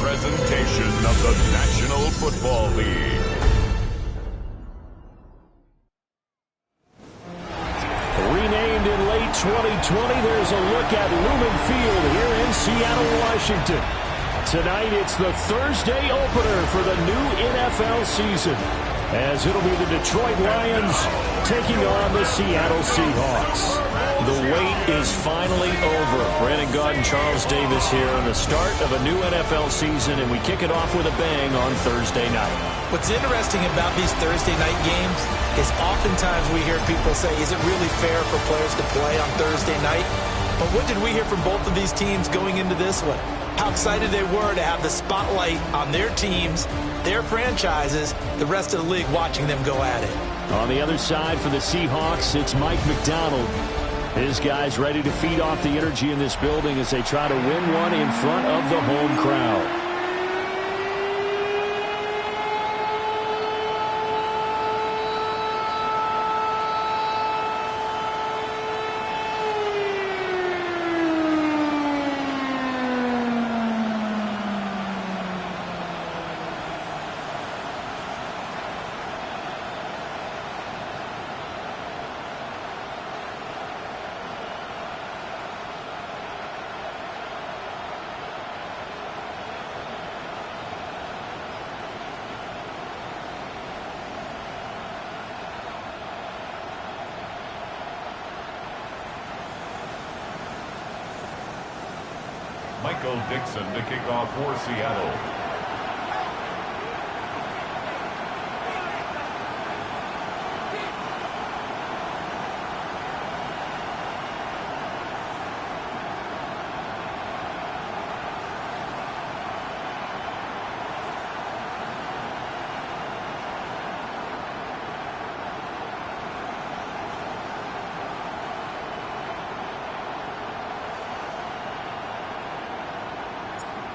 presentation of the National Football League. Renamed in late 2020, there's a look at Lumen Field here in Seattle, Washington. Tonight, it's the Thursday opener for the new NFL season, as it'll be the Detroit Lions taking on the Seattle Seahawks. The wait is finally over. Brandon Gaudin, Charles Davis here on the start of a new NFL season, and we kick it off with a bang on Thursday night. What's interesting about these Thursday night games is oftentimes we hear people say, is it really fair for players to play on Thursday night? But what did we hear from both of these teams going into this one? How excited they were to have the spotlight on their teams, their franchises, the rest of the league watching them go at it. On the other side for the Seahawks, it's Mike McDonald. His guys ready to feed off the energy in this building as they try to win one in front of the home crowd. Michael Dixon to kick off for Seattle.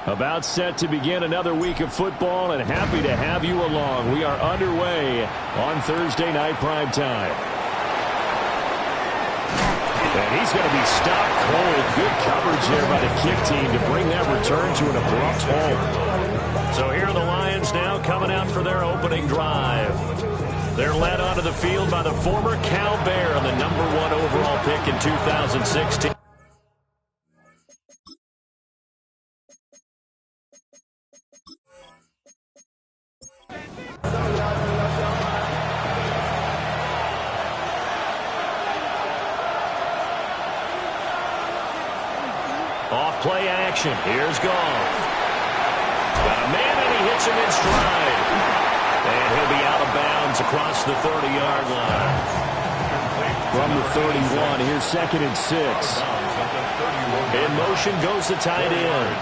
About set to begin another week of football, and happy to have you along. We are underway on Thursday night primetime. And he's going to be stopped cold. Good coverage there by the kick team to bring that return to an abrupt halt. So here are the Lions now coming out for their opening drive. They're led onto the field by the former Cal Bear and the #1 overall pick in 2016. Off-play action. Here's Goff. Got a man, and he hits him in stride. And he'll be out of bounds across the 30-yard line. From the 31, here's 2nd and 6. In motion goes the tight end.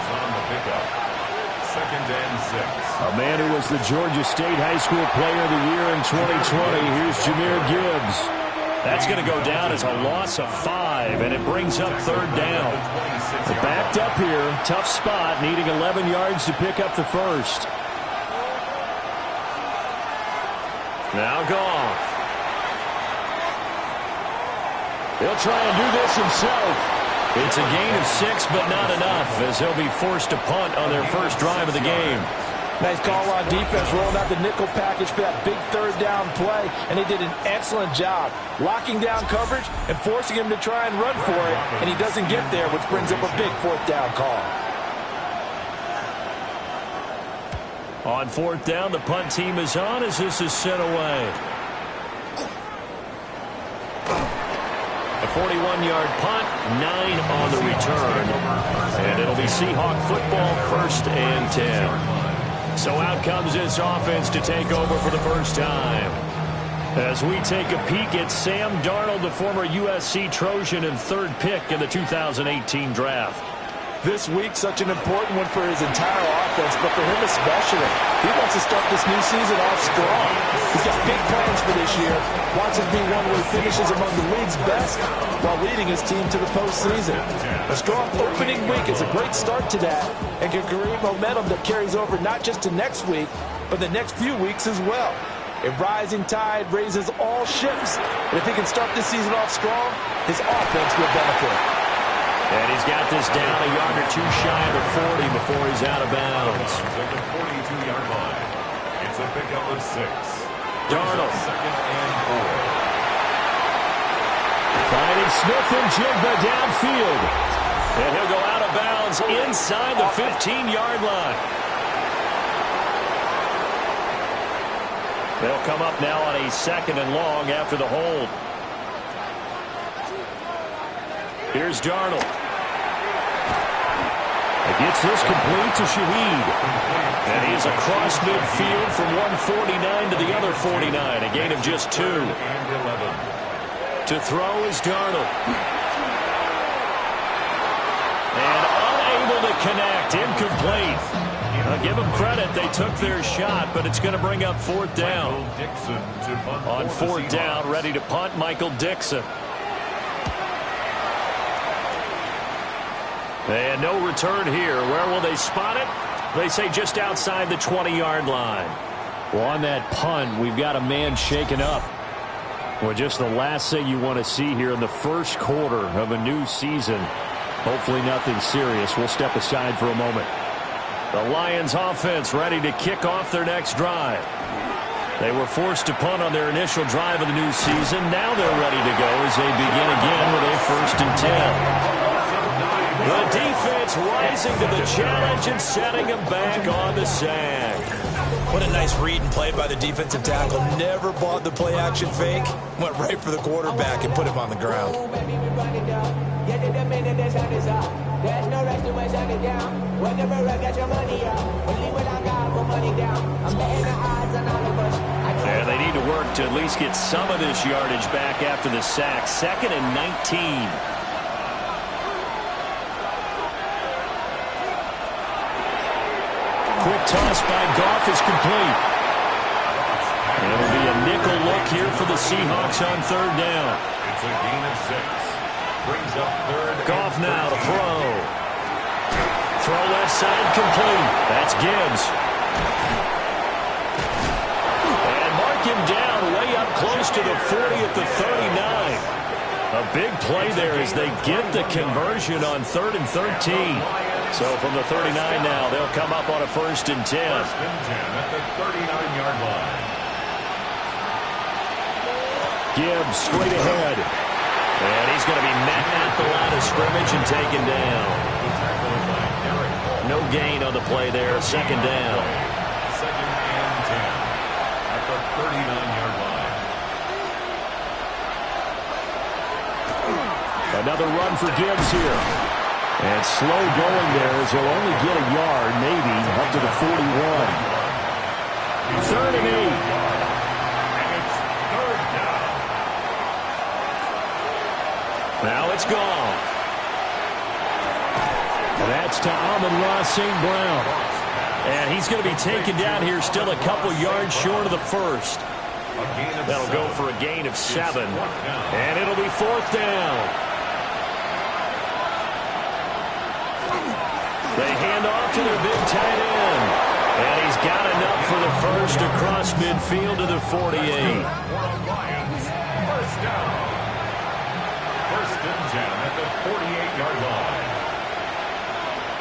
A man who was the Georgia State High School Player of the Year in 2020. Here's Jahmyr Gibbs. That's going to go down as a loss of 5, and it brings up 3rd down. They're backed up here. Tough spot, needing 11 yards to pick up the first. Now Goff. He'll try and do this himself. It's a gain of 6, but not enough, as he'll be forced to punt on their first drive of the game. Nice call on defense, rolling out the nickel package for that big 3rd down play, and they did an excellent job locking down coverage and forcing him to try and run for it, and he doesn't get there, which brings up a big 4th down call. On 4th down, the punt team is on as this is sent away. A 41-yard punt, 9 on the return, and it'll be Seahawk football, 1st and 10. So out comes this offense to take over for the first time. As we take a peek at Sam Darnold, the former USC Trojan and 3rd pick in the 2018 draft. This week, such an important one for his entire offense, but for him especially. He wants to start this new season off strong. He's got big plans for this year. Wants it to be one where he finishes among the league's best while leading his team to the postseason. A strong opening week is a great start to that and can create momentum that carries over not just to next week, but the next few weeks as well. A rising tide raises all ships, and if he can start this season off strong, his offense will benefit. And he's got this down a yard or two shy of the 40 before he's out of bounds. At the 42-yard line. It's a pickup of 6. Darnold. Second and 4. Finding Smith and Jigba downfield. And he'll go out of bounds inside the 15-yard line. They'll come up now on a 2nd and long after the hold. Here's Darnold. Gets this complete to Shaheed. And he's across midfield from 149 to the other 49. A gain of just 2. To throw is Darnold. And unable to connect. Incomplete. Give them credit. They took their shot, but it's going to bring up 4th down. On 4th down, ready to punt, Michael Dixon. And no return here. Where will they spot it? They say just outside the 20-yard line. Well, on that punt, we've got a man shaken up. Well, just the last thing you want to see here in the first quarter of a new season. Hopefully nothing serious. We'll step aside for a moment. The Lions offense ready to kick off their next drive. They were forced to punt on their initial drive of the new season. Now they're ready to go as they begin again with a 1st and 10. The defense rising to the challenge and setting them back on the sack. What a nice read and play by the defensive tackle. Never bought the play-action fake. Went right for the quarterback and put him on the ground. There's no rest to my shut it down. Whenever I get your money up, only when I got my money down. I'm betting the odds on all of us. Yeah, they need to work to at least get some of this yardage back after the sack. 2nd and 19. Quick toss by Goff is complete. And it'll be a nickel look here for the Seahawks on 3rd down. It's a gain of 6. Brings up 3rd. Goff now to throw. Throw left side complete. That's Gibbs. And mark him down way up close to the 40 at the 39. A big play there as they get the conversion on 3rd and 13. So from the 39 now, they'll come up on a 1st and 10. 1st and 10 at the 39-yard line. Gibbs straight ahead. And he's going to be met at the line of scrimmage and taken down. No gain on the play there. 2nd down. 2nd and 10 at the 39-yard line. Another run for Gibbs here. And slow going there as he'll only get a yard, maybe, up to the 41. 3rd and 8. Now it's gone. That's to Amon-Ra St. Brown. And he's going to be taken down here still a couple yards short of the 1st. That'll go for a gain of 7. And it'll be 4th down. They hand off to their big tight end. And he's got enough for the 1st across midfield to the 48. First down. 1st and 10 at the 48-yard line.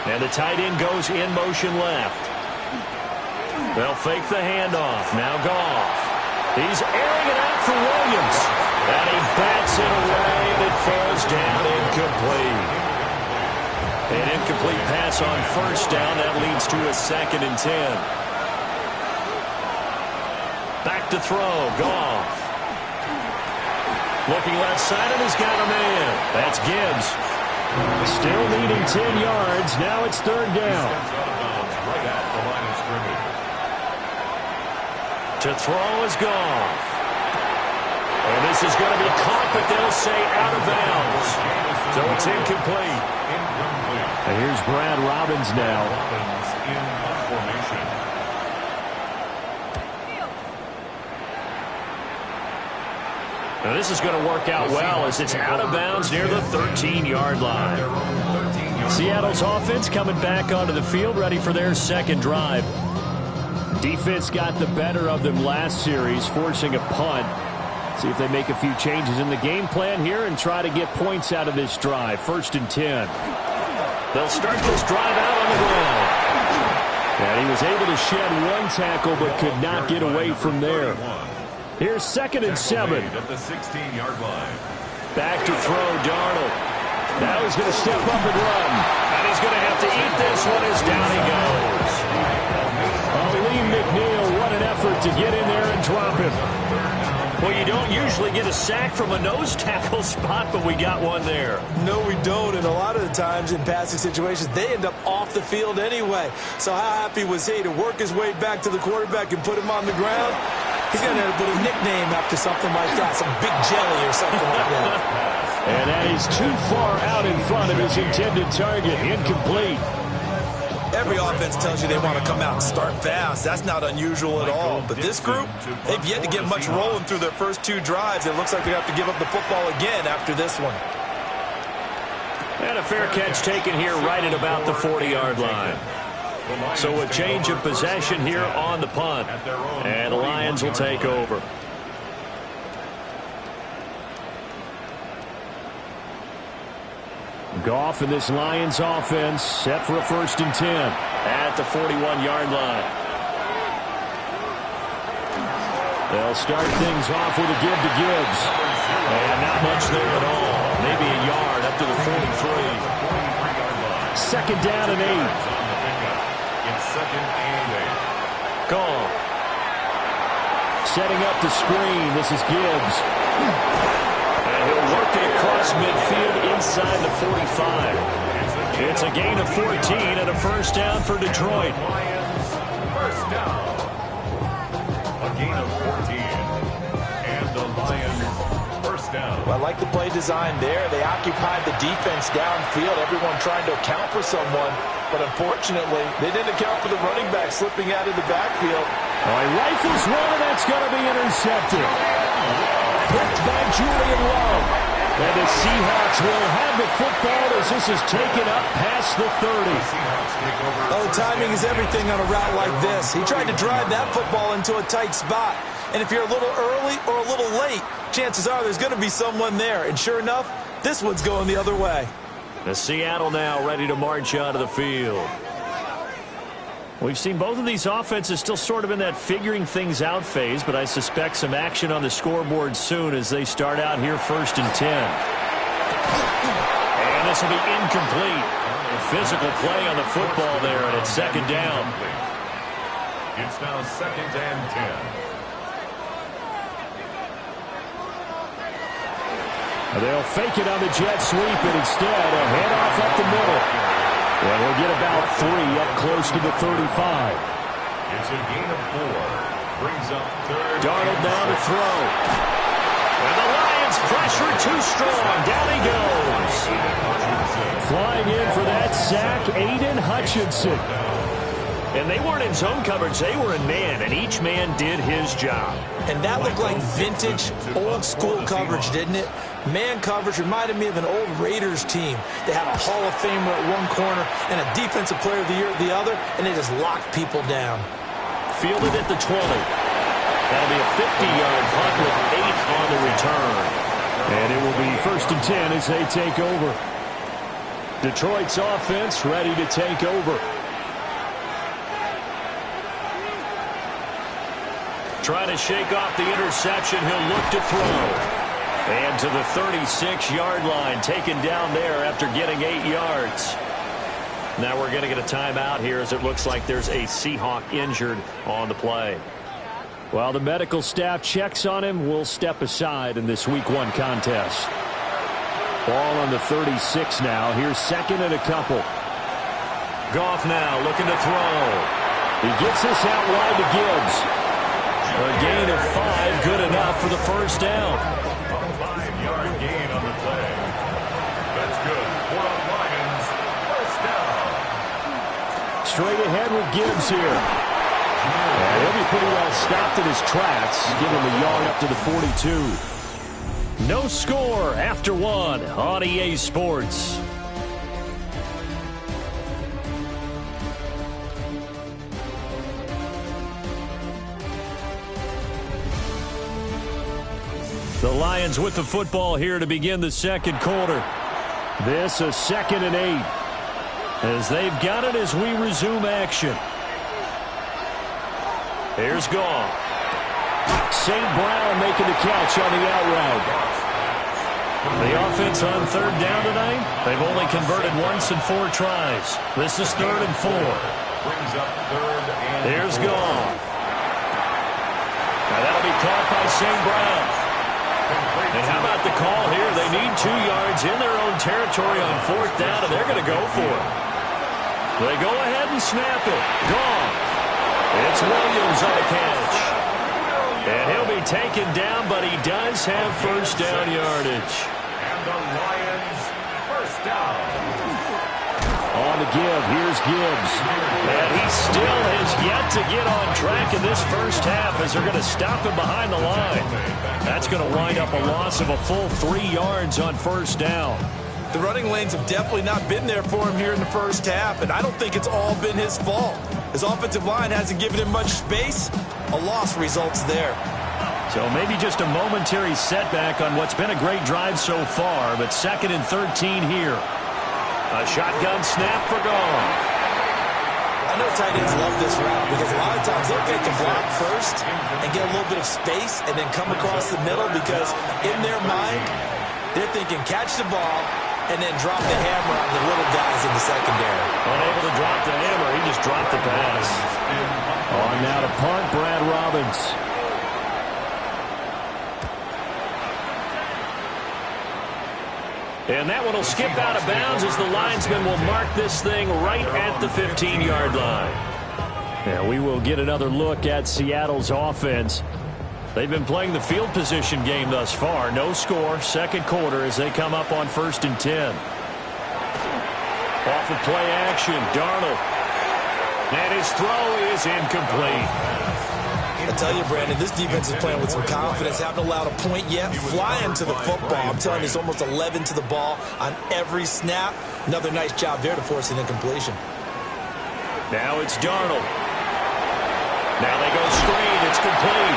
And the tight end goes in motion left. They'll fake the handoff. Now Goff. He's airing it out for Williams. And he bats it away and it falls down incomplete. An incomplete pass on 1st down. That leads to a 2nd and 10. Back to throw. Goff. Looking left side, and he's got a man. That's Gibbs. Still needing 10 yards. Now it's 3rd down. Right at the line of scrimmage. To throw is Goff. And this is going to be caught, but they'll say out of bounds. So it's incomplete. And here's Brad Robbins now. Robbins in formation. Now this is going to work out well as it's out of bounds near the 13-yard line. Seattle's offense coming back onto the field, ready for their 2nd drive. Defense got the better of them last series, forcing a punt. See if they make a few changes in the game plan here and try to get points out of this drive. 1st and 10. They'll start this drive out on the ground. And he was able to shed one tackle but could not get away from there. Here's 2nd and 7. At the 16-yard line. Back to throw, Darnold. Now he's going to step up and run. And he's going to have to eat this one as down he goes. Lee McNeil, what an effort to get in there and drop him. Well, you don't usually get a sack from a nose tackle spot, but we got one there. No, we don't, and a lot of the times in passing situations, they end up off the field anyway. So how happy was he to work his way back to the quarterback and put him on the ground? He's going to have to put a nickname after something like that, some big jelly or something like that. And that is too far out in front of his intended target, incomplete. Every offense tells you they want to come out and start fast. That's not unusual at all. But this group, they've yet to get much rolling through their first 2 drives. It looks like they have to give up the football again after this one. And a fair catch taken here right at about the 40-yard line. So a change of possession here on the punt. And the Lions will take over. Goff and this Lions offense set for a 1st and 10 at the 41-yard line. They'll start things off with a give to Gibbs. And not much there at all. Maybe a yard up to the 43. 2nd down and 8. It's 2nd and 8. Goff. Setting up the screen. This is Gibbs. And he'll work it across midfield inside the 45. It's a gain of 14 and a 1st down for Detroit. Lions, 1st down. A gain of 14. And the Lions, 1st down. Well, I like the play design there. They occupied the defense downfield, everyone trying to account for someone. But unfortunately, they didn't account for the running back slipping out of the backfield. Oh, he rifles one, and that's going to be intercepted. Picked by Julian Love. And the Seahawks will have the football as this is taken up past the 30. Oh, timing is everything on a route like this. He tried to drive that football into a tight spot. And if you're a little early or a little late, chances are there's going to be someone there. And sure enough, this one's going the other way. The Seattle now ready to march onto the field. We've seen both of these offenses still sort of in that figuring things out phase, but I suspect some action on the scoreboard soon as they start out here 1st and 10. And this will be incomplete. Physical play on the football there, and it's 2nd down. It's now 2nd and 10. They'll fake it on the jet sweep, and instead a handoff up the middle. And he'll get about 3 up close to the 35. It's a gain of 4. Brings up 3rd. Darnold now to throw. And the Lions pressure too strong. Down he goes. Flying in for that sack, Aiden Hutchinson. And they weren't in zone coverage. They were in man, and each man did his job. And that looked like vintage, old-school coverage, didn't it? Man coverage reminded me of an old Raiders team. They had a Hall of Famer at one corner and a Defensive Player of the Year at the other, and they just locked people down. Fielded at the 20. That'll be a 50-yard punt with 8 on the return. And it will be 1st and 10 as they take over. Detroit's offense ready to take over. Trying to shake off the interception. He'll look to throw. And to the 36-yard line, taken down there after getting 8 yards. Now we're going to get a timeout here as it looks like there's a Seahawk injured on the play. While the medical staff checks on him, we'll step aside in this Week 1 contest. Ball on the 36 now. Here's 2nd and a couple. Goff now looking to throw. He gets this out wide to Gibbs. A gain of 5, good enough for the 1st down. A 5-yard gain on the play. That's good. For the Lions, 1st down. Straight ahead with Gibbs here. And he'll be pretty well stopped in his tracks. Give him a yard up to the 42. No score after 1 on EA Sports. The Lions with the football here to begin the second quarter. This a 2nd and 8. As they've got it as we resume action. Here's Goff. St. Brown making the catch on the out route. The offense on 3rd down tonight, they've only converted once in 4 tries. This is 3rd and 4. Brings up 3rd and 4. Here's Goff. Now that'll be caught by St. Brown. And how about the call here? They need 2 yards in their own territory on 4th down, and they're going to go for it. They go ahead and snap it. Goff. It's Williams on the catch. And he'll be taken down, but he does have 1st down yardage. And the Lions, 1st down. On the give, here's Gibbs. And he still has yet to get on track in this first half as they're going to stop him behind the line. That's going to wind up a loss of a full 3 yards on 1st down. The running lanes have definitely not been there for him here in the first half, and I don't think it's all been his fault. His offensive line hasn't given him much space. A loss results there. So maybe just a momentary setback on what's been a great drive so far, but 2nd and 13 here. A shotgun snap for Goff. I know tight ends love this route because a lot of times they'll take a block first and get a little bit of space and then come across the middle because in their mind, they're thinking catch the ball and then drop the hammer on the little guys in the secondary. Unable to drop the hammer, he just dropped the pass. On now to punt, Brad Robbins. And that one will skip out of bounds as the linesman will mark this thing right at the 15-yard line. And we will get another look at Seattle's offense. They've been playing the field position game thus far. No score, 2nd quarter as they come up on 1st and 10. Off of play action, Darnold. And his throw is incomplete. I tell you, Brandon, this defense is playing with some confidence. Haven't allowed a point yet. Flying to the football. I'm telling you, there's almost 11 to the ball on every snap. Another nice job there to force an incompletion. Now it's Darnold. Now they go screen. It's complete.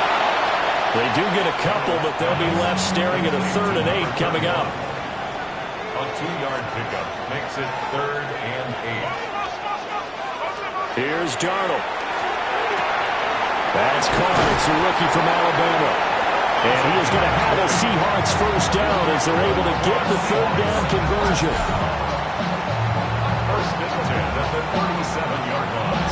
They do get a couple, but they'll be left staring at a 3rd and 8 coming up. A 2-yard pickup makes it 3rd and 8. Here's Darnold. That's caught. It's a rookie from Alabama. And he is going to have a Seahawks 1st down as they're able to get the 3rd down conversion. 1st and 10 at the 37-yard line.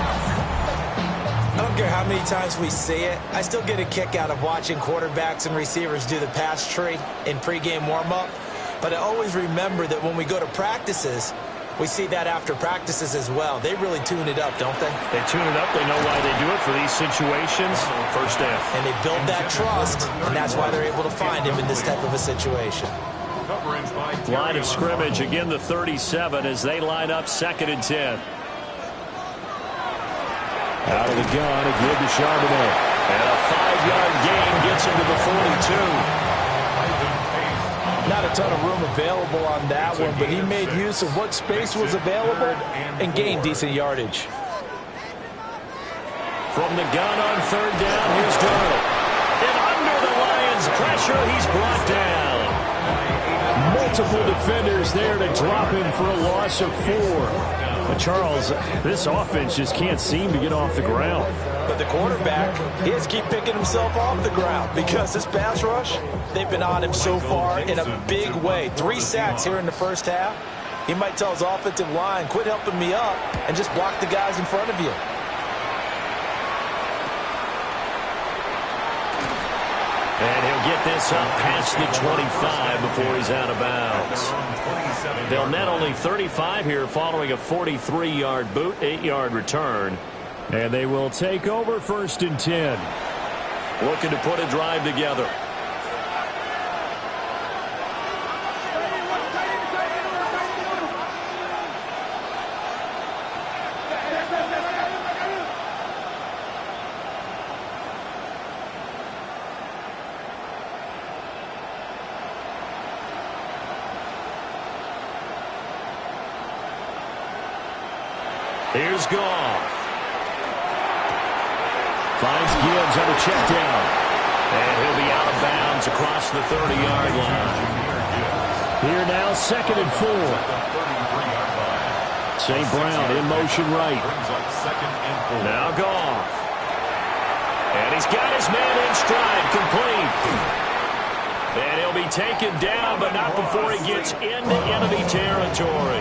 I don't care how many times we see it. I still get a kick out of watching quarterbacks and receivers do the pass tree in pregame warm-up. But I always remember that when we go to practices, we see that after practices as well. They really tune it up, don't they? They tune it up. They know why they do it for these situations. 1st down. And they build that trust, and that's why they're able to find him in this type of a situation. Line of scrimmage, again the 37 as they line up 2nd and 10. Out of the gun, a give to Charbonnet. And a 5-yard gain gets him to the 42. Not a ton of room available on that one, but he made use of what space was available and gained decent yardage. From the gun on 3rd down, here's Darnold. And under the Lions' pressure, he's brought down. Multiple defenders there to drop him for a loss of 4. But Charles, this offense just can't seem to get off the ground. But the quarterback, he has to keep picking himself off the ground because this pass rush, they've been on him so far in a big way. 3 sacks here in the first half. He might tell his offensive line, quit helping me up and just block the guys in front of you. And he'll get this up past the 25 before he's out of bounds. They'll net only 35 here following a 43-yard boot, 8-yard return. And they will take over 1st and 10. Looking to put a drive together. Here's Goff. Finds Gibbs on the check down. And he'll be out of bounds across the 30-yard line. Here now, 2nd and 4. St. Brown in motion right. Now Goff. And he's got his man in stride, complete. And he'll be taken down, but not before he gets into enemy territory.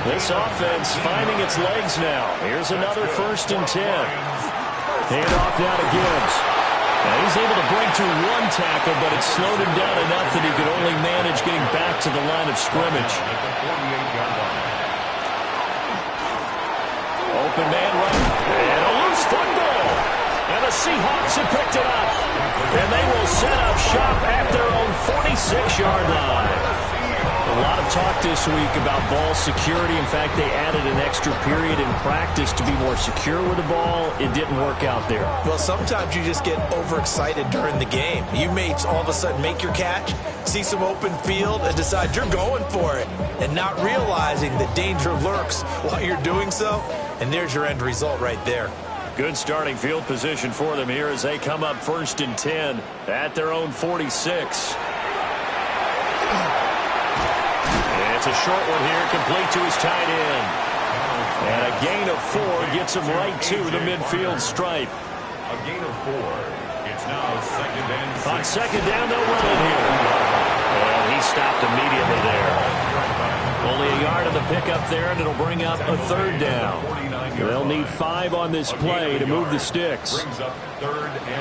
This offense finding its legs now. Here's another 1st and 10. Hand off now to Gibbs. And he's able to break through one tackle, but it slowed him down enough that he could only manage getting back to the line of scrimmage. Open man right. And a loose football. And the Seahawks have picked it up. And they will set up shop at their own 46-yard line. A lot of talk this week about ball security. In fact, they added an extra period in practice to be more secure with the ball. It didn't work out there. Well, sometimes you just get overexcited during the game. You may all of a sudden make your catch, see some open field, and decide you're going for it, and not realizing that danger lurks while you're doing so. And there's your end result right there. Good starting field position for them here as they come up 1st and 10 at their own 46. It's a short one here, complete to his tight end. And a gain of 4 gets him right to the midfield stripe. A gain of 4. It's now 2nd and 6. On 2nd down, they'll run it here. And he stopped immediately there. Only a yard of the pickup there, and it'll bring up a 3rd down. They'll need 5 on this play to move the sticks.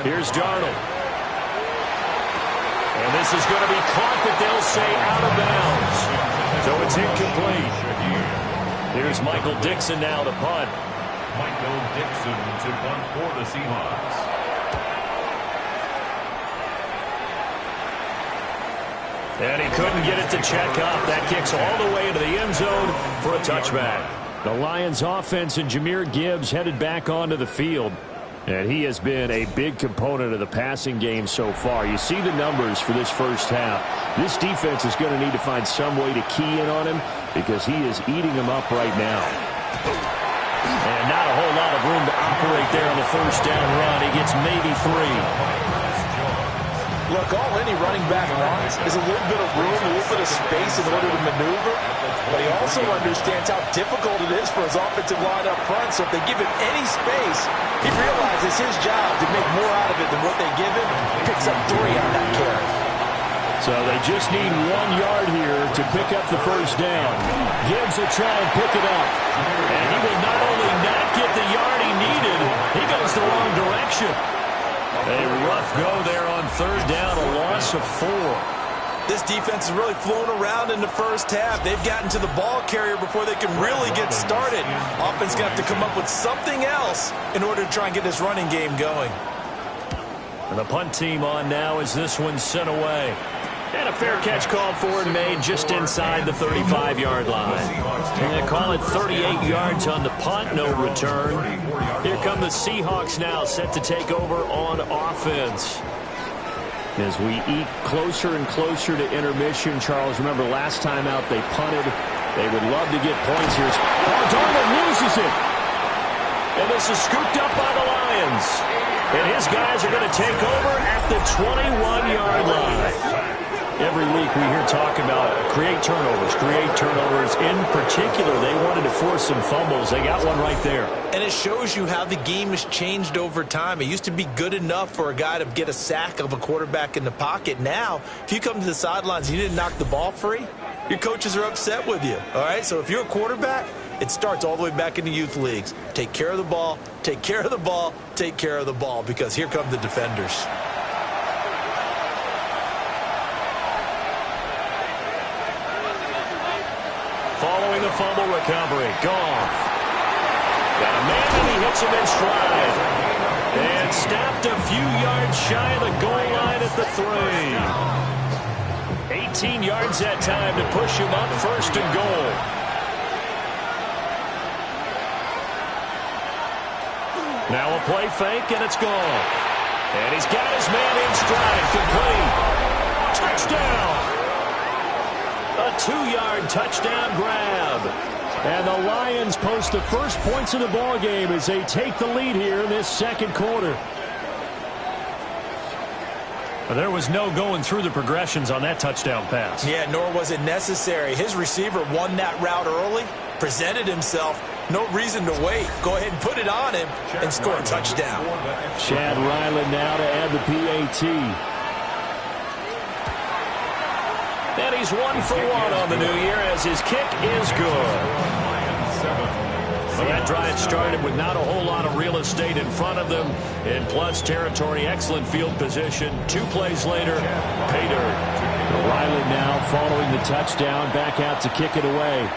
Here's Darnold. And this is going to be caught, but they'll say out of bounds. So it's incomplete. Here's Michael Dixon now to punt. Michael Dixon to punt for the Seahawks. And he couldn't get it to check up. That kicks all the way into the end zone for a touchback. The Lions offense and Jahmyr Gibbs headed back onto the field. And he has been a big component of the passing game so far. You see the numbers for this first half. This defense is going to need to find some way to key in on him because he is eating them up right now. And not a whole lot of room to operate there on the 1st down run. He gets maybe 3. Look, all any running back wants is a little bit of room, a little bit of space in order to maneuver. But he also understands how difficult it is for his offensive line up front. So if they give him any space, he realizes his job to make more out of it than what they give him. Picks up 3 on that carry. So they just need 1 yard here to pick up the 1st down. Gibbs will try and pick it up. And he will not only not get the yard he needed, he goes the wrong direction. A rough go there on 3rd down, a loss of 4. This defense has really flown around in the first half. They've gotten to the ball carrier before they can really get started. Offense going to have to come up with something else in order to try and get this running game going. And the punt team on now as this one's sent away. And a fair catch called for and made just inside the 35-yard line. And they call it 38 yards on the punt, no return. Here come the Seahawks now set to take over on offense. As we eat closer and closer to intermission, Charles, remember last time out they punted. They would love to get points here. Darnold loses it. And this is scooped up by the Lions. And his guys are going to take over at the 21-yard line. Every week we hear talk about create turnovers. In particular, they wanted to force some fumbles. They got one right there. And it shows you how the game has changed over time. It used to be good enough for a guy to get a sack of a quarterback in the pocket. Now, if you come to the sidelines and you didn't knock the ball free, your coaches are upset with you. All right, so if you're a quarterback, it starts all the way back in the youth leagues. Take care of the ball, take care of the ball, take care of the ball, because here come the defenders. Following the fumble recovery, Goff. Got a man and he hits him in stride. And stopped a few yards shy of the goal line at the 3. 18 yards that time to push him up 1st and goal. Now a play fake and it's Goff. And he's got his man in stride, complete. Touchdown. A 2-yard touchdown grab. And the Lions post the first points of the ball game as they take the lead here in this 2nd quarter. There was no going through the progressions on that touchdown pass. Yeah, nor was it necessary. His receiver won that route early, presented himself. No reason to wait. Go ahead and put it on him and score a touchdown. Chad Ryland now to add the PAT. And he's 1 for 1 on the new year as his kick is good. Well, that drive started with not a whole lot of real estate in front of them. In plus territory, excellent field position. 2 plays later, pay dirt. Ryland now following the touchdown, back out to kick it away.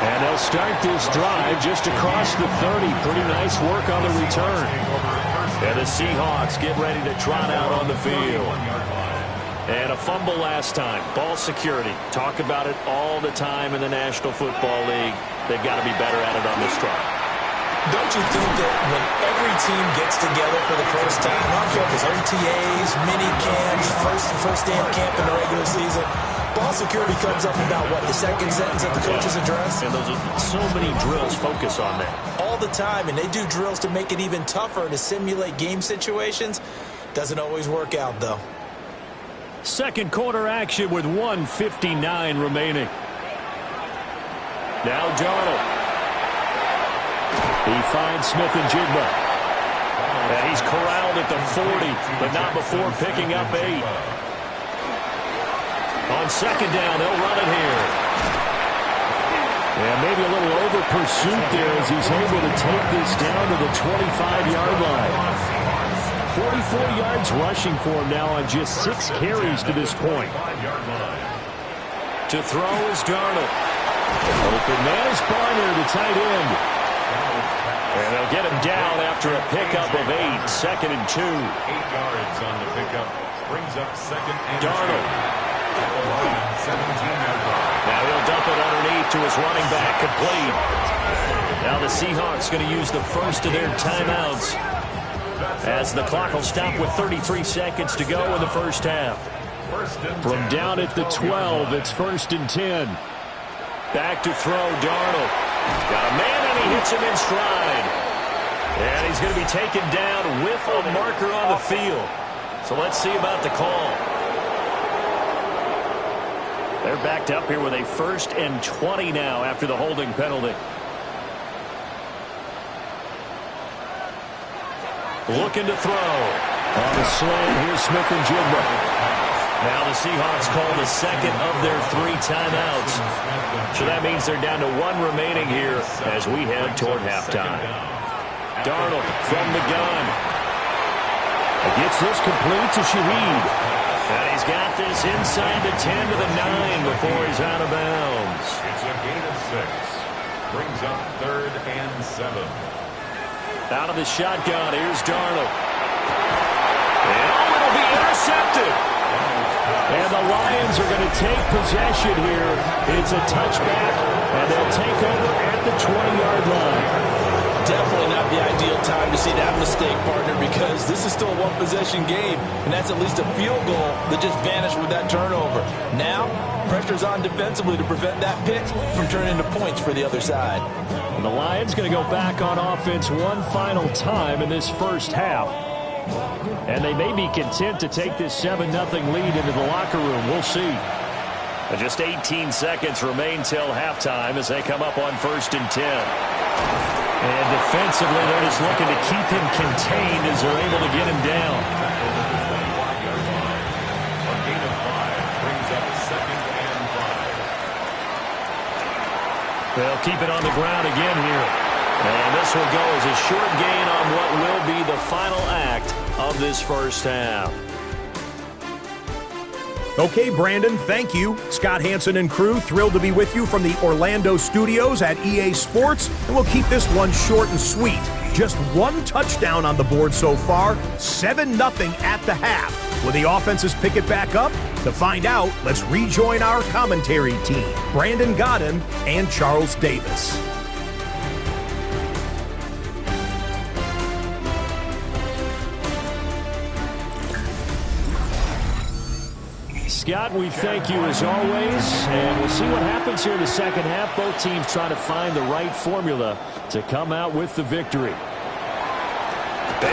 And they'll start this drive just across the 30. Pretty nice work on the return. And the Seahawks get ready to trot out on the field. And a fumble last time. Ball security. Talk about it all the time in the National Football League. They've got to be better at it on this drive. Don't you think that when every team gets together for the first time, I don't care if it's OTAs, mini camps, first day of camp in the regular season, ball security comes up about, what, the second sentence of the coach's address? And those are so many drills focus on that. All the time, and they do drills to make it even tougher to simulate game situations. Doesn't always work out, though. Second quarter action with 1:59 remaining. Now Darnold. He finds Smith and Jigba. And he's corralled at the 40, but not before picking up 8. On second down, they'll run it here. And maybe a little over pursuit there as he's able to take this down to the 25-yard line. 44 yards rushing for him now on just 6 carries to this point. To throw is Darnold. Open man is Barner, the tight end. And they'll get him down after a pickup of 8. 2nd and 2. 8 yards on the pickup. Brings up 2nd and 2. Darnold. 17-yard line. Now he'll dump it underneath to his running back, complete. Now the Seahawks going to use the first of their timeouts, as the clock will stop with 33 seconds to go in the first half. From down at the 12, it's 1st and 10. Back to throw, Darnold. Got a man, and he hits him in stride. And he's going to be taken down with a marker on the field. So let's see about the call. They're backed up here with a 1st and 20 now after the holding penalty. Looking to throw. On the slant, here's Smith and Jigba. Now the Seahawks call the 2nd of their 3 timeouts. So that means they're down to 1 remaining here as we head toward halftime. Darnold from the gun. Gets this complete to Shaheed. And he's got this inside the 10 to the 9 before he's out of bounds. It's a gain of 6. Brings up 3rd and 7. Out of the shotgun, here's Darnold. And it'll be intercepted. And the Lions are going to take possession here. It's a touchback, and they'll take over at the 20-yard line. Definitely not the ideal time to see that mistake, partner, because this is still a one-possession game, and that's at least a field goal that just vanished with that turnover. Now, pressure's on defensively to prevent that pick from turning into points for the other side. And the Lions going to go back on offense one final time in this first half. And they may be content to take this 7-0 lead into the locker room. We'll see. And just 18 seconds remain till halftime as they come up on 1st and 10. And defensively, they're just looking to keep him contained as they're able to get him down. A gain of 5 brings up 2nd and 5. They'll keep it on the ground again here. And this will go as a short gain on what will be the final act of this first half. Okay, Brandon, thank you. Scott Hansen and crew, thrilled to be with you from the Orlando studios at EA Sports. And we'll keep this one short and sweet. Just 1 touchdown on the board so far, 7-0 at the half. Will the offenses pick it back up? To find out, let's rejoin our commentary team, Brandon Godden and Charles Davis. Scott, we thank you as always, and we'll see what happens here in the second half. Both teams trying to find the right formula to come out with the victory.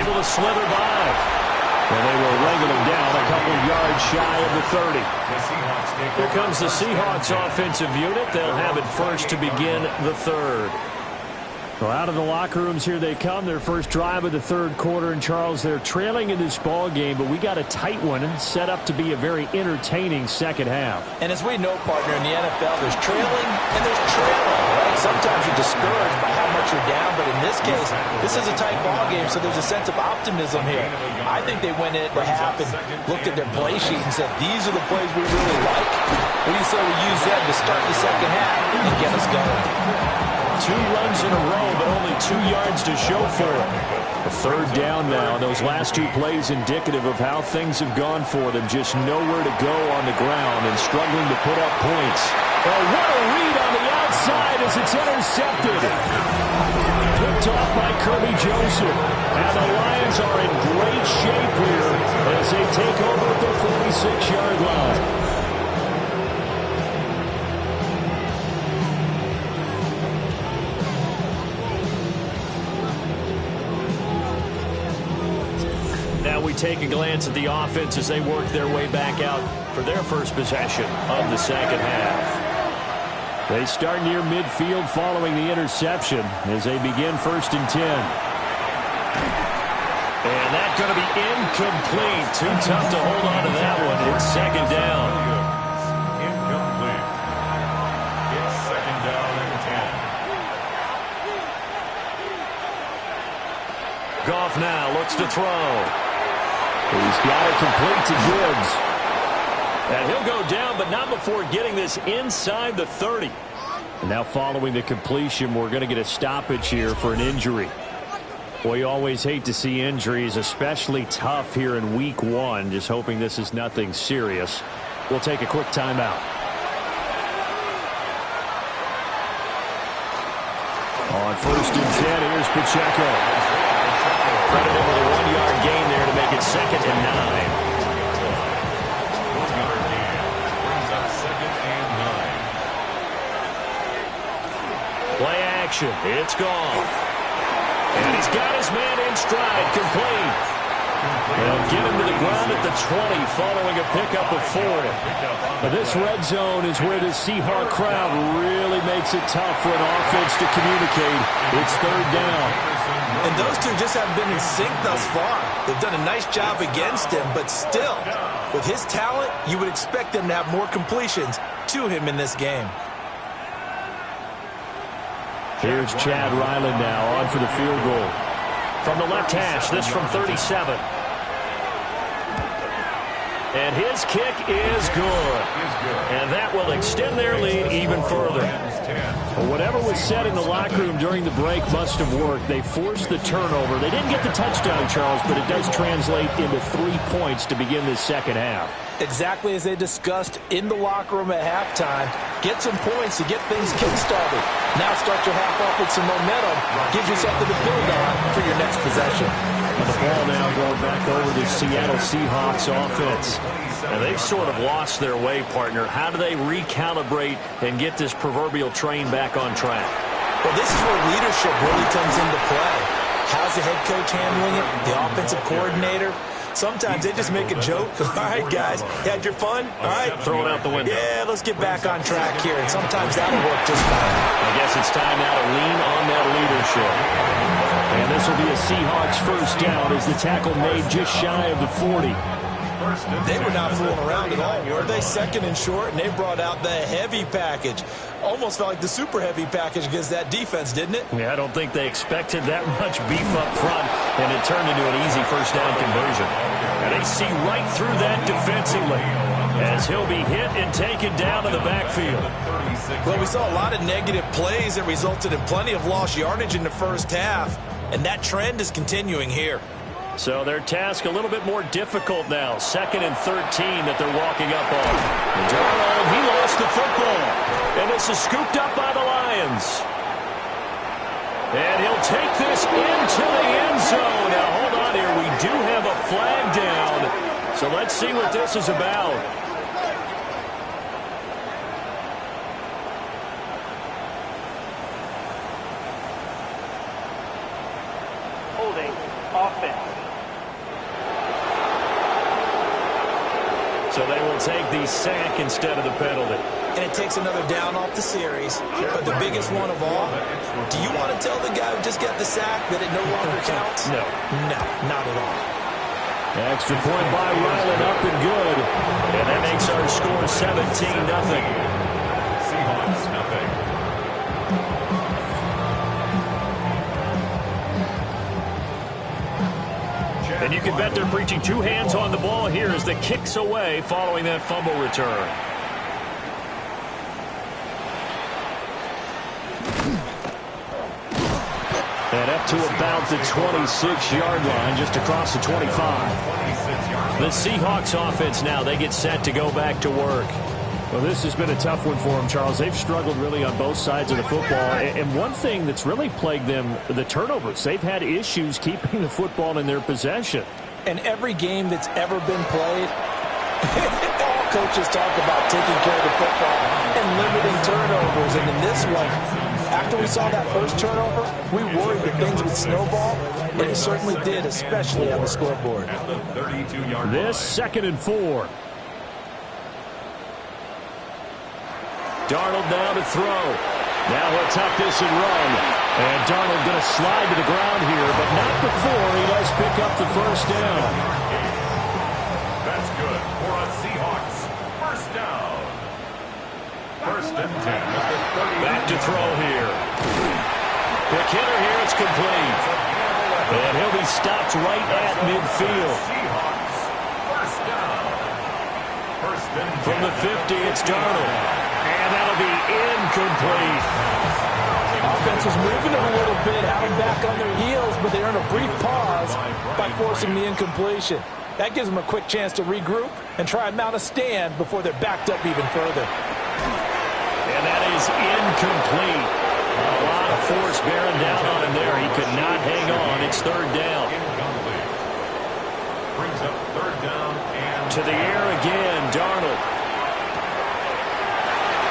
Able to slither by. And they will wrangle him down a couple yards shy of the 30. Here comes the Seahawks offensive unit. They'll have it first to begin the third. Well, out of the locker rooms here they come. Their first drive of the third quarter. And, Charles, they're trailing in this ball game, but we got a tight one and set up to be a very entertaining second half. And as we know, partner, in the NFL, there's trailing and there's trailing. Right? Sometimes you're discouraged by how much you're down, but in this case, this is a tight ball game, so there's a sense of optimism here. I think they went into half and looked at their play sheet and said, these are the plays we really like. What do you say we use them to start the second half and get us going? 2 runs in a row, but only 2 yards to show for it. A third down now. Those last 2 plays indicative of how things have gone for them. Just nowhere to go on the ground and struggling to put up points. Oh, what a read on the outside as it's intercepted. Picked off by Kirby Joseph. And the Lions are in great shape here as they take over at the 46-yard line. We take a glance at the offense as they work their way back out for their first possession of the second half. They start near midfield following the interception as they begin 1st and 10. And that's going to be incomplete. Too tough to hold on to that one. It's 2nd down. Incomplete. It's 2nd down and 10. Goff now looks to throw. He's got it complete to Gibbs. And he'll go down, but not before getting this inside the 30. And now following the completion, we're going to get a stoppage here for an injury. Boy, you always hate to see injuries, especially tough here in week 1. Just hoping this is nothing serious. We'll take a quick timeout. On 1st and 10, here's Pacheco. Credited with a 1-yard gain there to make it 2nd and 9. 1-yard gain brings up 2nd and 9. Play action. It's gone. And he's got his man in stride, complete. They'll get him to the ground at the 20 following a pickup of 4. Now this red zone is where the Seahawk crowd really makes it tough for an offense to communicate. It's 3rd down. And those two just haven't been in sync thus far. They've done a nice job against him, but still, with his talent, you would expect them to have more completions to him in this game. Here's Chad Ryland now on for the field goal. From the left hash, this from 37. And his kick is good. And that will extend their lead even further. Well, whatever was said in the locker room during the break must have worked. They forced the turnover. They didn't get the touchdown, Charles, but it does translate into 3 points to begin this second half. Exactly as they discussed in the locker room at halftime. Get some points to get things kick-started. Now start your half off with some momentum. Gives you something to build on for your next possession. And the ball now going back over to Seattle Seahawks offense. And they've sort of lost their way, partner. How do they recalibrate and get this proverbial train back on track? Well, this is where leadership really comes into play. How's the head coach handling it? The offensive coordinator? Sometimes they just make a joke. All right, guys, you had your fun? All right. Throw it out the window. Yeah, let's get back on track here. And sometimes that'll work just fine. I guess it's time now to lean on that leadership. And this will be a Seahawks first down as the tackle made just shy of the 40. They were not fooling around at all, were they? 2nd and short, and they brought out the heavy package. Almost felt like the super heavy package against that defense, didn't it? Yeah, I don't think they expected that much beef up front, and it turned into an easy first down conversion. And they see right through that defensively as he'll be hit and taken down to the backfield. Well, we saw a lot of negative plays that resulted in plenty of lost yardage in the first half, and that trend is continuing here. So their task a little bit more difficult now. 2nd and 13 that they're walking up on. Darnold, he lost the football. And this is scooped up by the Lions. And he'll take this into the end zone. Now, hold on here. We do have a flag down. So let's see what this is about. Holding offense. So they will take the sack instead of the penalty. And it takes another down off the series. But the biggest one of all, do you want to tell the guy who just got the sack that it no longer counts? No. No, not at all. Extra point by Ryland, up and good. And that makes our score 17-0. Seahawks, nothing. And you can bet they're preaching two hands on the ball here as the kick's away following that fumble return. And up to about the 26-yard line, just across the 25. The Seahawks offense now, they get set to go back to work. Well, this has been a tough one for them, Charles. They've struggled really on both sides of the football. And one thing that's really plagued them, the turnovers. They've had issues keeping the football in their possession. And every game that's ever been played, all coaches talk about taking care of the football and limiting turnovers. And in this one, after we saw that first turnover, we worried that things would snowball, and it certainly did, especially on the scoreboard. At the 32-yard line. This 2nd and 4. Darnold now to throw. Now he'll tuck this and run. And Darnold going to slide to the ground here, but not before he does pick up the first down. That's good for a Seahawks. First down. 1st and 10 at the 30. Back to throw here. Quick hitter here, it's complete. And he'll be stopped right at midfield. Seahawks. First down. 1st and 10. From the 50, it's Darnold. And that'll be incomplete. Offense was moving it a little bit, out and back on their heels, but they earn a brief pause by forcing the incompletion. That gives them a quick chance to regroup and try and mount a stand before they're backed up even further. And that is incomplete. A lot of force bearing down on him there. He could not hang on. It's 3rd down. Incomplete. Brings up 3rd down and To the air again, Darnold.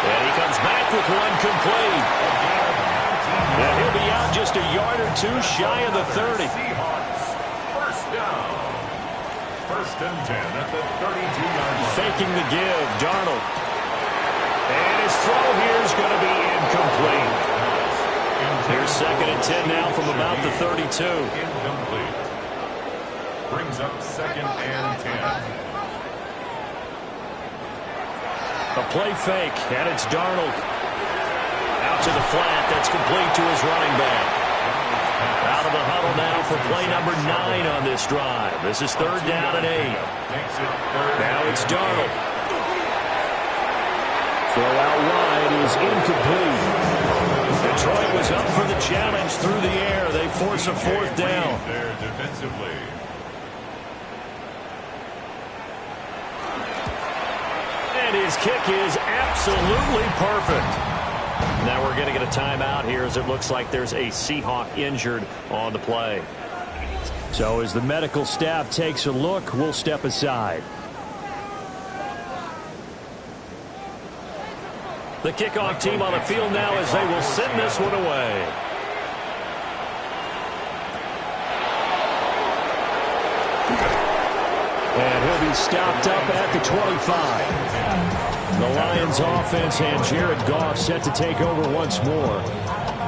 And he comes back with one complete. And he'll be out just a yard or two shy of the 30. Seahawks. First down. 1st and 10 at the 32-yard line. Faking the give, Darnold. And his throw here is going to be incomplete. Here's 2nd and 10 now from about the 32. Incomplete. Brings up 2nd and 10. A play fake, and it's Darnold. Out to the flat, that's complete to his running back. Out of the huddle now for play number 9 on this drive. This is 3rd down and 8. Now it's Darnold. Throw out wide is incomplete. Detroit was up for the challenge through the air. They force a 4th down. There defensively. And his kick is absolutely perfect. Now we're going to get a timeout here as it looks like there's a Seahawk injured on the play. So as the medical staff takes a look, we'll step aside. The kickoff team on the field now as they will send this one away. And he'll be stopped up at the 25. The Lions offense and Jared Goff set to take over once more.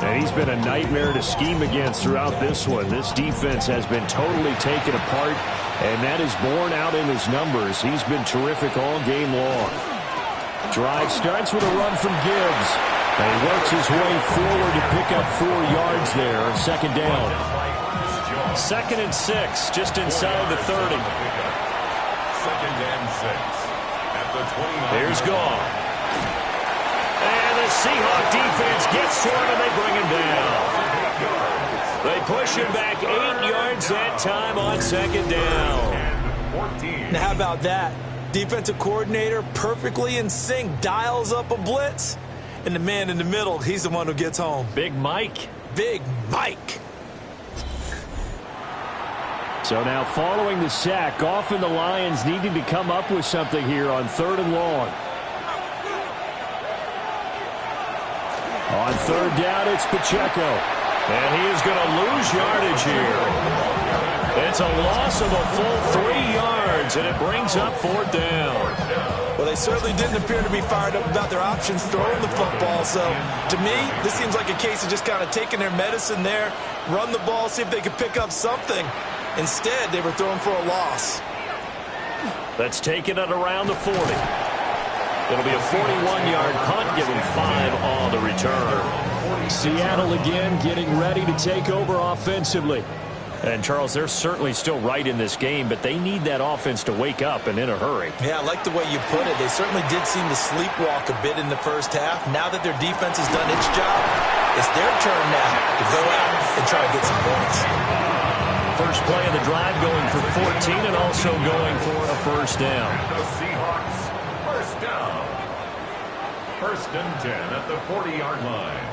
And he's been a nightmare to scheme against throughout this one. This defense has been totally taken apart, and that is borne out in his numbers. He's been terrific all game long. Drive starts with a run from Gibbs. And he works his way forward to pick up 4 yards there. 2nd down. 2nd and 6, just inside the 30. 2nd and 6 at the 29. There's Goff. And the Seahawk defense gets to him and they bring him down. They push him back 8 yards that time on 2nd down. Now, how about that? Defensive coordinator perfectly in sync, dials up a blitz, and the man in the middle, he's the one who gets home. Big Mike. Big Mike. So now following the sack, Goff and the Lions needing to come up with something here on 3rd and long. On 3rd down, it's Pacheco. And he is going to lose yardage here. It's a loss of a full 3 yards. yards, and it brings up 4th down. Well, they certainly didn't appear to be fired up about their options throwing the football. So, to me, this seems like a case of just kind of taking their medicine there, run the ball, see if they could pick up something. Instead, they were throwing for a loss. Let's take it at around the 40. It'll be a 41-yard punt, give them 5 on the return. Seattle again getting ready to take over offensively. And, Charles, they're certainly still right in this game, but they need that offense to wake up and in a hurry. Yeah, I like the way you put it. They certainly did seem to sleepwalk a bit in the first half. Now that their defense has done its job, it's their turn now to go out and try to get some points. First play of the drive going for 14 and also going for a first down. The Seahawks, first down. 1st and 10 at the 40-yard line.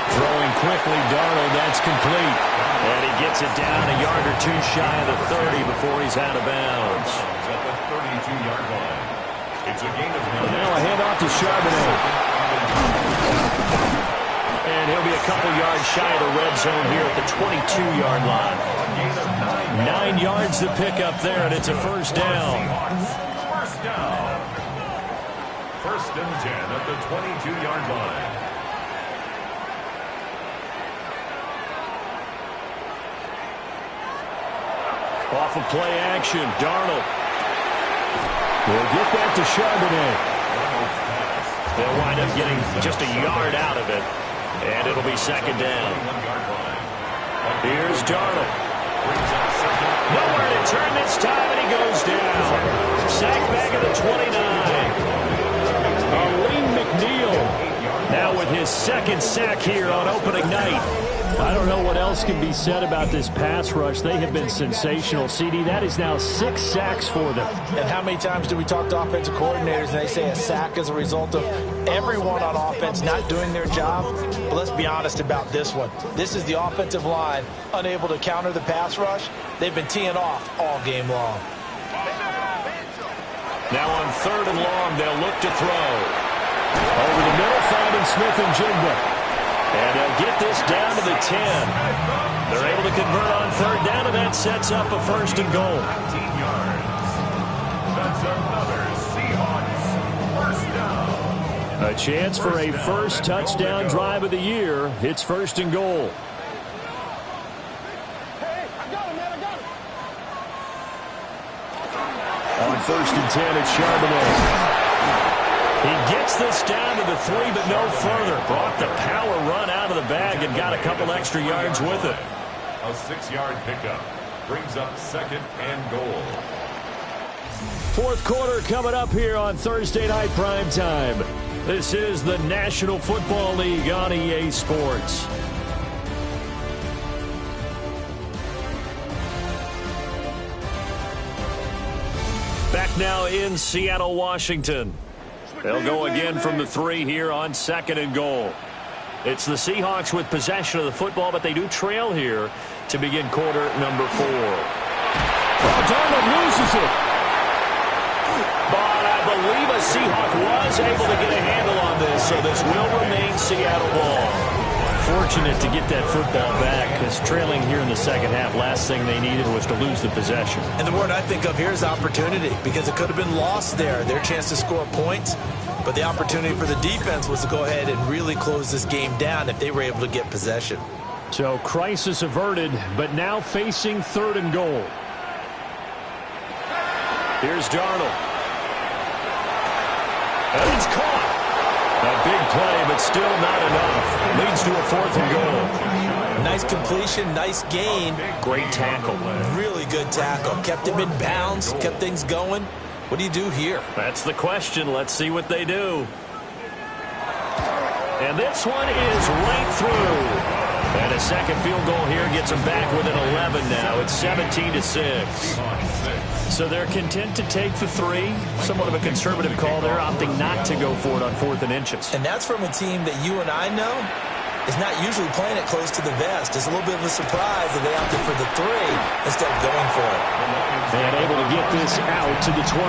Throwing quickly, Darnold, that's complete. And he gets it down a yard or two shy of the 30 before he's out of bounds. At the 32-yard line. It's a gain of 9. And now a handoff to Charbonnet. And he'll be a couple yards shy of the red zone here at the 22-yard line. 9 yards to pick up there, and it's a first down. First down. 1st and 10 at the 22-yard line. Off of play action, Darnold. We'll get that to Charbonnet. They'll wind up getting just a yard out of it, and it'll be 2nd down. Here's Darnold. Nowhere to turn this time, and he goes down. Sack back at the 29. Aleem McNeil now with his 2nd sack here on opening night. I don't know what else can be said about this pass rush. They have been sensational. CD, that is now 6 sacks for them. And how many times do we talk to offensive coordinators and they say a sack is a result of everyone on offense not doing their job? But let's be honest about this one. This is the offensive line unable to counter the pass rush. They've been teeing off all game long. Now on 3rd and long, they'll look to throw. Over the middle, finding Smith and Jigba. And they'll get this down to the 10. They're able to convert on 3rd down, and that sets up a 1st and goal. 19 yards. That's another Seahawks first down. A chance for a first touchdown drive of the year. It's 1st and goal. On 1st and 10, it's Charbonnet. He gets this down to the 3, but no further. Brought the power run out of the bag and got a couple extra yards with it. A 6-yard pickup brings up 2nd and goal. 4th quarter coming up here on Thursday Night Prime Time. This is the National Football League on EA Sports. Back now in Seattle, Washington. They'll go again from the 3 here on 2nd and goal. It's the Seahawks with possession of the football, but they do trail here to begin quarter number 4. Oh, Darnold loses it. But I believe a Seahawk was able to get a handle on this, so this will remain Seattle ball. Fortunate to get that football back, because trailing here in the 2nd half, last thing they needed was to lose the possession. And the word I think of here is opportunity, because it could have been lost there. Their chance to score points, but the opportunity for the defense was to go ahead and really close this game down if they were able to get possession. So crisis averted, but now facing 3rd and goal. Here's Darnold. And it's caught. A big play, but still not enough. Leads to a 4th and goal. Nice completion, nice gain. Great tackle. Really good tackle. Kept him in bounds, kept things going. What do you do here? That's the question. Let's see what they do. And this one is right through. And a 2nd field goal here gets them back within 11 now. It's 17-6. So they're content to take the 3. Somewhat of a conservative call there, opting not to go for it on 4th and inches. And that's from a team that you and I know is not usually playing it close to the vest. It's a little bit of a surprise that they opted for the 3 instead of going for it. And able to get this out to the 25.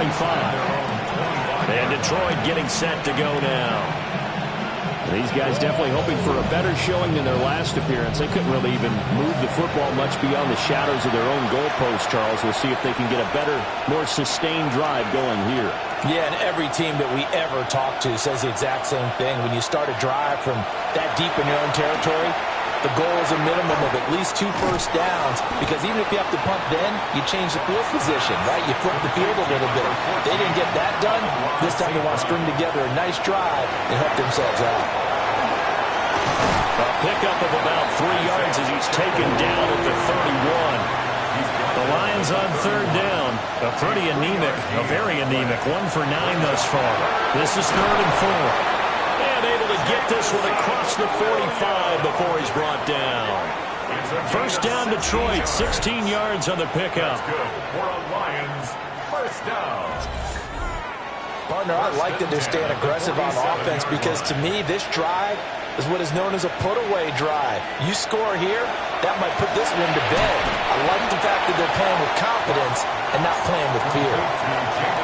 And Detroit getting set to go now. These guys definitely hoping for a better showing than their last appearance. They couldn't really even move the football much beyond the shadows of their own goalpost, Charles. We'll see if they can get a better, more sustained drive going here. Yeah, and every team that we ever talk to says the exact same thing. When you start a drive from that deep in your own territory, the goal is a minimum of at least 2 first downs, because even if you have to punt then, you change the field position, right? You flip the field a little bit. They didn't get that done. This time they want to string together a nice drive and help themselves out. A pickup of about 3 yards as he's taken down at the 31. The Lions on 3rd down. A pretty anemic, a very anemic 1 for 9 thus far. This is 3rd and 4. And able to get this one across the 45 before he's brought down. First down, Detroit, 16 yards on the pickup. For a Lions first down. Partner, I like that they're staying aggressive on offense, because to me, this drive is what is known as a put-away drive. You score here, that might put this one to bed. I like the fact that they're playing with confidence and not playing with fear.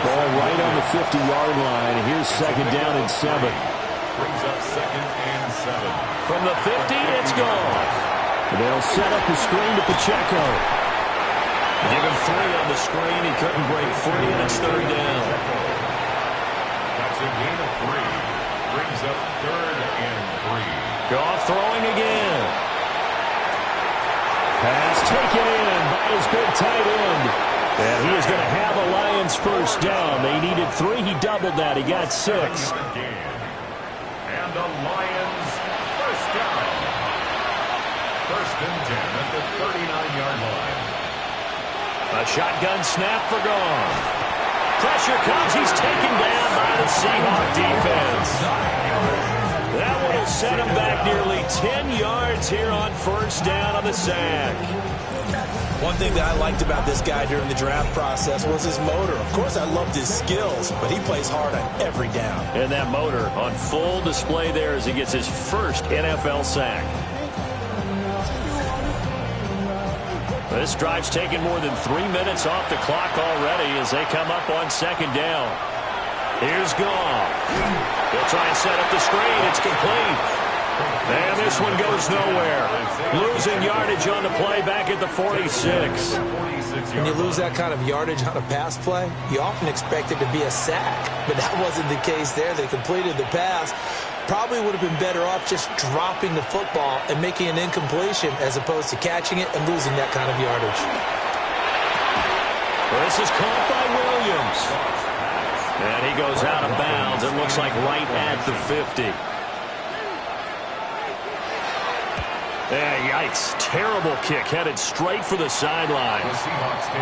Ball right on the 50-yard line. Here's 2nd down and 7. Brings up 2nd and 7. From the 50, it's gone. They'll set up the screen to Pacheco. Give him 3 on the screen. He couldn't break free, and it's 3rd down. That's a gain of 3. Brings up 3rd and 3. Goff throwing again. Pass taken in by his big tight end. And he is going to have a Lions first down. They needed 3. He doubled that. He got 6. And the Lions first down. 1st and 10 at the 39-yard line. A shotgun snap for Goff. Pressure comes. He's taken down by the Seahawks defense. That one will set him back nearly 10 yards here on first down on the sack. One thing that I liked about this guy during the draft process was his motor. Of course, I loved his skills, but he plays hard on every down. And that motor on full display there as he gets his first NFL sack. This drive's taken more than 3 minutes off the clock already as they come up on 2nd down. Here's Goff. They'll try and set up the screen. It's complete. And this one goes nowhere. Losing yardage on the play back at the 46. When you lose that kind of yardage on a pass play, you often expect it to be a sack. But that wasn't the case there. They completed the pass. Probably would have been better off just dropping the football and making an incompletion as opposed to catching it and losing that kind of yardage. This is caught by Williams. And he goes out of bounds. It looks like right at the 50. Yikes. Terrible kick headed straight for the sideline.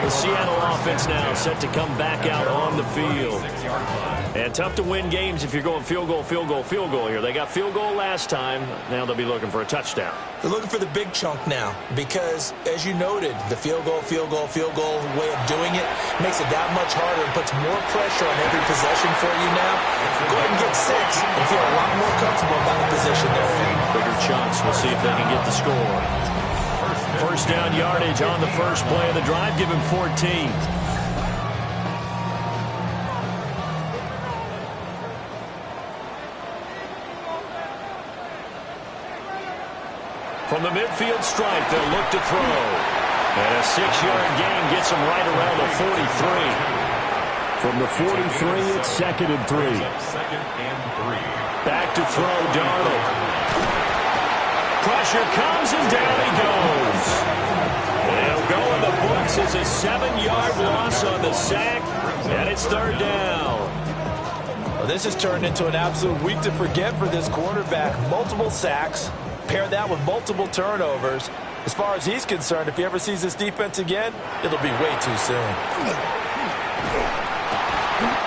The Seattle offense now set to come back out on the field. And tough to win games if you're going field goal, field goal, field goal here. They got field goal last time. Now they'll be looking for a touchdown. They're looking for the big chunk now because, as you noted, the field goal way of doing it makes it that much harder and puts more pressure on every possession for you now. Go ahead and get 6 and feel a lot more comfortable about the position there. Bigger chunks. We'll see if they can get the score. First down yardage on the first play of the drive. Give him 14. From the midfield stripe, they'll look to throw. And a 6-yard gain gets him right around the 43. From the 43, it's 2nd and 3. 2nd and 3. Back to throw, Darnold. Pressure comes, and down he goes. They'll go in the books as a 7-yard loss on the sack, and it's 3rd down. Well, this has turned into an absolute week to forget for this quarterback. Multiple sacks. Pair that with multiple turnovers. As far as he's concerned, if he ever sees this defense again, it'll be way too soon.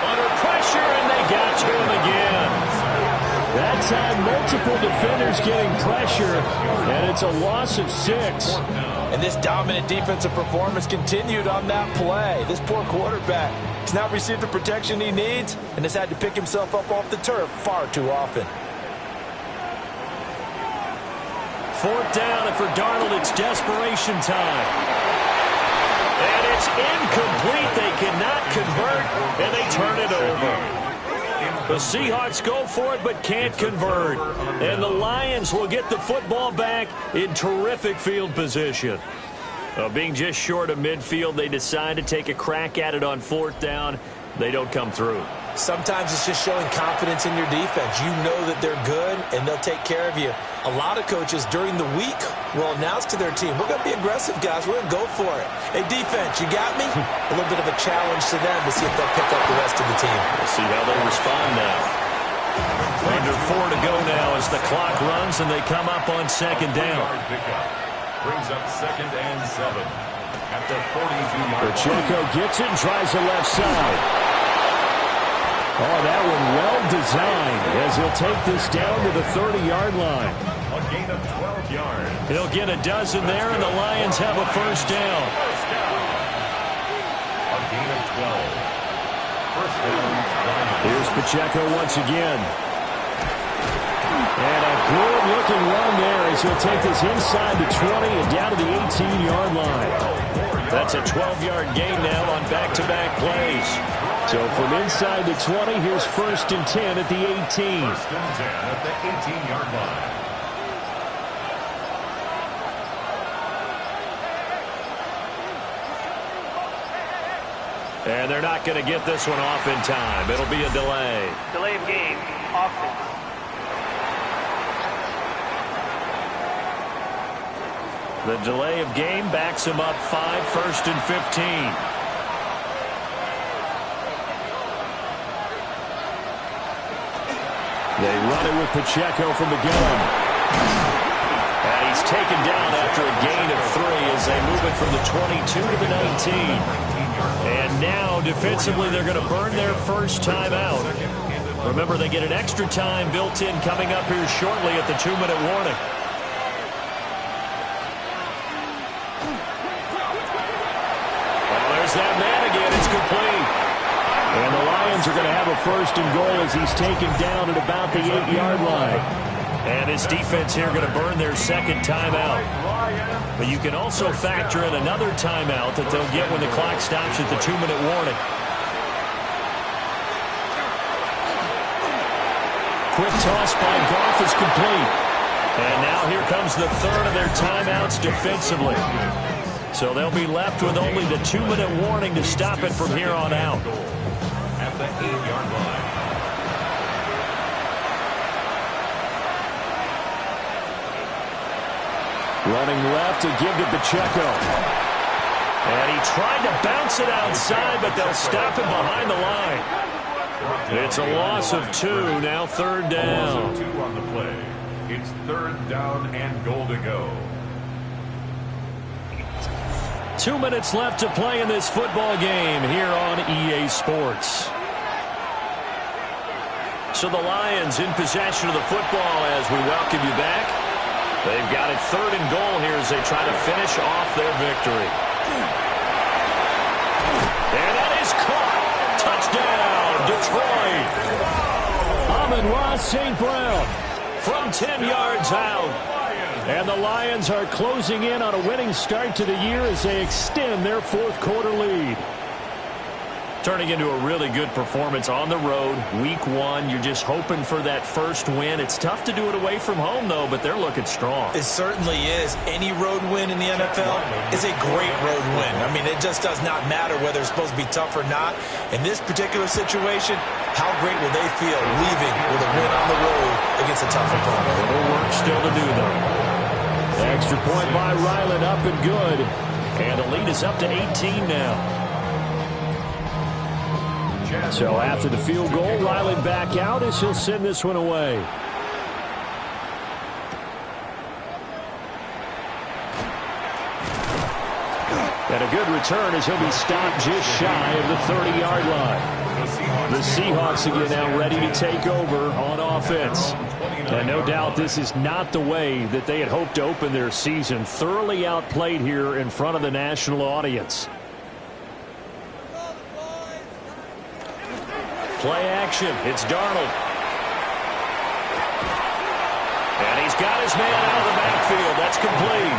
Under pressure, and they got to him again. That time, multiple defenders getting pressure, and it's a loss of 6. And this dominant defensive performance continued on that play. This poor quarterback has not received the protection he needs and has had to pick himself up off the turf far too often. 4th down, and for Darnold, it's desperation time. And it's incomplete. They cannot convert, and they turn it over. The Seahawks go for it but can't convert. And the Lions will get the football back in terrific field position. Being just short of midfield, they decide to take a crack at it on 4th down. They don't come through. Sometimes it's just showing confidence in your defense. You know that they're good, and they'll take care of you. A lot of coaches during the week will announce to their team, we're going to be aggressive, guys. We're going to go for it. Hey, defense, you got me? A little bit of a challenge to them to see if they'll pick up the rest of the team. We'll see how they respond now. Under 4 to go now as the clock runs, and they come up on 2nd down. Brings up 2nd and 7 at the 42-yard line. Pacheco gets it and tries the left side. Oh, that one well designed as he'll take this down to the 30-yard line. A gain of 12 yards. He'll get a dozen there, and the Lions have a first down. A gain of 12. First down, Lions. Here's Pacheco once again. And a good-looking run there as he'll take this inside the 20 and down to the 18-yard line. That's a 12-yard gain now on back-to-back plays. So from inside the 20, here's 1st and 10 at the 18. 1st and 10 at the 18-yard line. And they're not going to get this one off in time. It'll be a delay. Delay of game, offense. The delay of game backs him up 5, 1st and 15. They run it with Pacheco from the gun. And he's taken down after a gain of 3 as they move it from the 22 to the 19. And now, defensively, they're going to burn their first time out. Remember, they get an extra time built in coming up here shortly at the 2-minute warning. Well, there's that man again. It's complete. And the Lions are going to have a 1st and goal as he's taken down at about the 8-yard line. And his defense here going to burn their 2nd timeout. But you can also factor in another timeout that they'll get when the clock stops at the 2-minute warning. Quick toss by Goff is complete. And now here comes the 3rd of their timeouts defensively. So they'll be left with only the 2-minute warning to stop it from here on out. At the 8-yard line. Running left to give to Pacheco. And he tried to bounce it outside, but they'll stop him behind the line. It's a loss of 2, now 3rd down. Loss of 2 on the play. It's 3rd down and goal to go. 2 minutes left to play in this football game here on EA Sports. So the Lions in possession of the football as we welcome you back. They've got it 3rd and goal here as they try to finish off their victory. And that is caught. Touchdown, Detroit. Amon-Ra St. Brown from 10 yards out. And the Lions are closing in on a winning start to the year as they extend their 4th quarter lead. Turning into a really good performance on the road, week 1. You're just hoping for that first win. It's tough to do it away from home, though, but they're looking strong. It certainly is. Any road win in the NFL is a great road win. I mean, it just does not matter whether it's supposed to be tough or not. In this particular situation, how great will they feel leaving with a win on the road against a tough opponent? A little work still to do, though. Extra point by Ryland, up and good. And the lead is up to 18 now. So after the field goal, Ryland back out as he'll send this one away. And a good return as he'll be stopped just shy of the 30-yard line. The Seahawks again now ready to take over on offense. And no doubt this is not the way that they had hoped to open their season. Thoroughly outplayed here in front of the national audience. Play action. It's Darnold. And he's got his man out of the backfield. That's complete.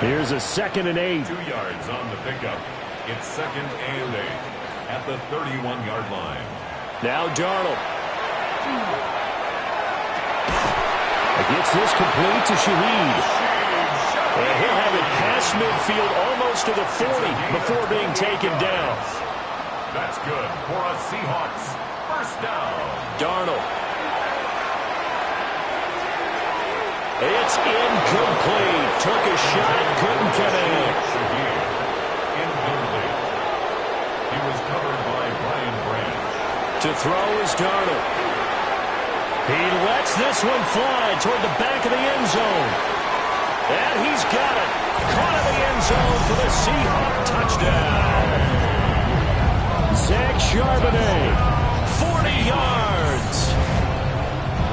Here's a 2nd and 8. 2 yards on the pickup. It's 2nd and 8 at the 31-yard line. Now Darnold. Gets this complete to Shaheed. And he'll have it past midfield almost to the 40 before being taken down. That's good for a Seahawks first down. Darnold. It's incomplete. Took a shot, couldn't connect. Shaheed. Incomplete. He was covered by Brian Branch. To throw is Darnold. He lets this one fly toward the back of the end zone. And he's got it. Caught in the end zone for the Seahawk touchdown. Zach Charbonnet, 40 yards.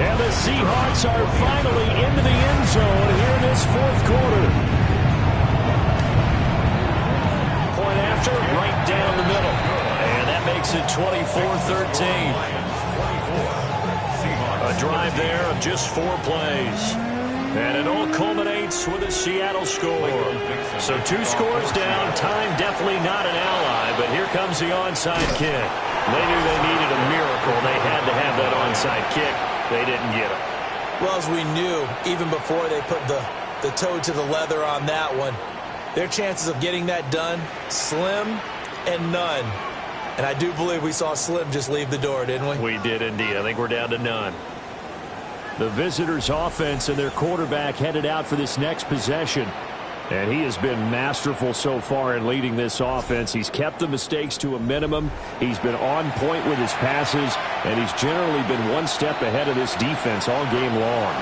And the Seahawks are finally into the end zone here in this fourth quarter. Point after, right down the middle. And that makes it 24-13. A drive there of just 4 plays. And it all culminates with a Seattle score. So 2 scores down. Time definitely not an ally, but here comes the onside kick. They knew they needed a miracle. They had to have that onside kick. They didn't get it. Well, as we knew, even before they put the toe to the leather on that one, their chances of getting that done, slim and none. And I do believe we saw Slim just leave the door, didn't we? We did indeed. I think we're down to none. The visitors' offense and their quarterback headed out for this next possession. And he has been masterful so far in leading this offense. He's kept the mistakes to a minimum. He's been on point with his passes. And he's generally been one step ahead of this defense all game long.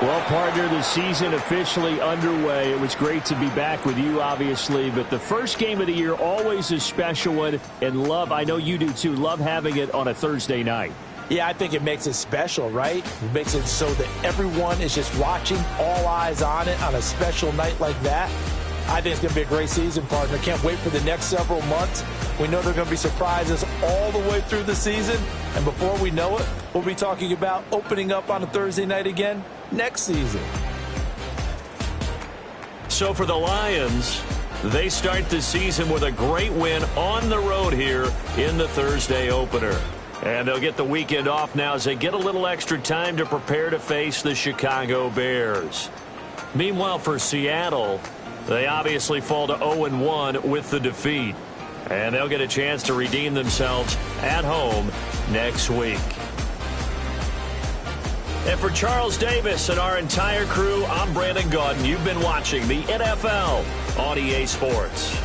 Well, partner, the season officially underway. It was great to be back with you, obviously, but the first game of the year always a special one, and I know you do too, love having it on a Thursday night. Yeah, I think it makes it special, right? It makes it so that everyone is just watching, all eyes on it on a special night like that. I think it's going to be a great season, partner. Can't wait for the next several months. We know there are going to be surprises all the way through the season, and before we know it, we'll be talking about opening up on a Thursday night again next season. So for the Lions, they start the season with a great win on the road here in the Thursday opener. And they'll get the weekend off now as they get a little extra time to prepare to face the Chicago Bears. Meanwhile, for Seattle, they obviously fall to 0-1 with the defeat. And they'll get a chance to redeem themselves at home next week. And for Charles Davis and our entire crew, I'm Brandon Gaudin. You've been watching the NFL on EA Sports.